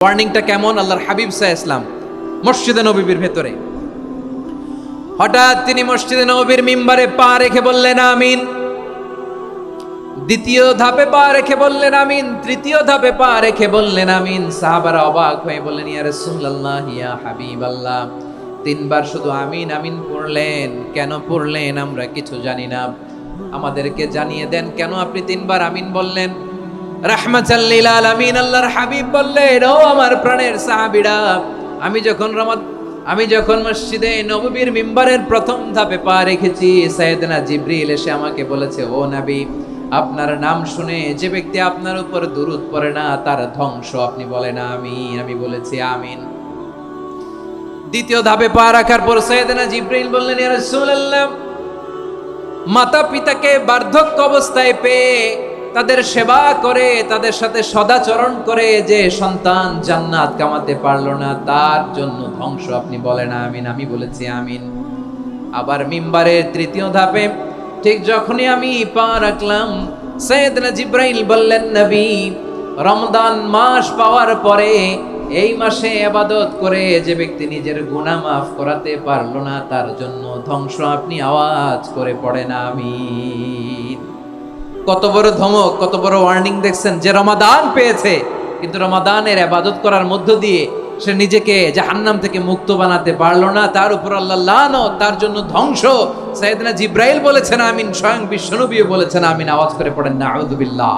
ওয়ার্নিংটা কেমন? আল্লাহর হাবিব সাল্লাল্লাহু আলাইহি ওয়াসাল্লাম মসজিদে নববীর ভেতরে হঠাৎ তিনি মসজিদে নববীর মিম্বারে পা রেখে বললেন আমিন। দ্বিতীয় ধাপে পা রেখে বললেন আমিন, তৃতীয় ধাপে পা রেখে বললেন আমিন। সাহাবারা অবাক হয়ে বললেন, ইয়া রাসূলুল্লাহ, ইয়া হাবিবাল্লাহ, তিনবার শুধু আমিন আমিন পড়লেন, কেন পড়লেন আমরা কিছু জানি না, আমাদেরকে জানিয়ে দেন কেন আপনি তিনবার আমিন বললেন। রাহমাতাল লিল আলামিন আল্লাহর হাবিব বললেন, ও আমার প্রাণের সাহাবীরা, আমি যখন মসজিদে নববীর মিম্বারের প্রথম ধাপে পা রেখেছি, সাইয়েদনা জিবরিল এসে আমাকে বলেছে, ও নবী, আপনার নাম শুনে যে ব্যক্তি আপনার উপর দুরূদ পড়ে না তার ধ্বংস। আপনি বলেন আমিন। আমি বলেছি আমিন। দ্বিতীয় ধাপে পা রাখার পর সাইয়েদনা জিবরিল বললেন, ইয়া রাসূলুল্লাহ, মাতা পিতাকে বার্ধক্য অবস্থায় পেয়ে তাদের সেবা করে, তাদের সাথে সদাচরণ করে যে সন্তান জান্নাত কামাতে পারলো না, তার জন্য ধ্বংস। আপনি বলেন আমিন। আমি বলেছি আমিন। আবার মিম্বারের তৃতীয় ধাপে ঠিক যখনই আমি পা রাখলাম, সাইয়েদনা জিবরাইল বললেন, নবী, রমজান মাস পাওয়ার পরে এই মাসে ইবাদত করে যে ব্যক্তি নিজের গুনাহ মাফ করাতে পারলো না, তার জন্য ধ্বংস। আপনি আওয়াজ করে পড়েন আমিন। কত বড় ধমক, কত বড় ওয়ার্নিং দেখছেন! যে রমাদান পেয়েছে কিন্তু রমাদানের ইবাদত করার মধ্য দিয়ে সে নিজেকে জাহান্নাম থেকে মুক্ত বানাতে পারলো না, তার উপর আল্লাহ লানত, তার জন্য ধ্বংস। সাইয়েদনা জিবরাইল বলেছেন আমিন, স্বয়ং বিশ্বনবীও বলেছেন আমিন। আওয়াজ করে পড়েন নাউযুবিল্লাহ।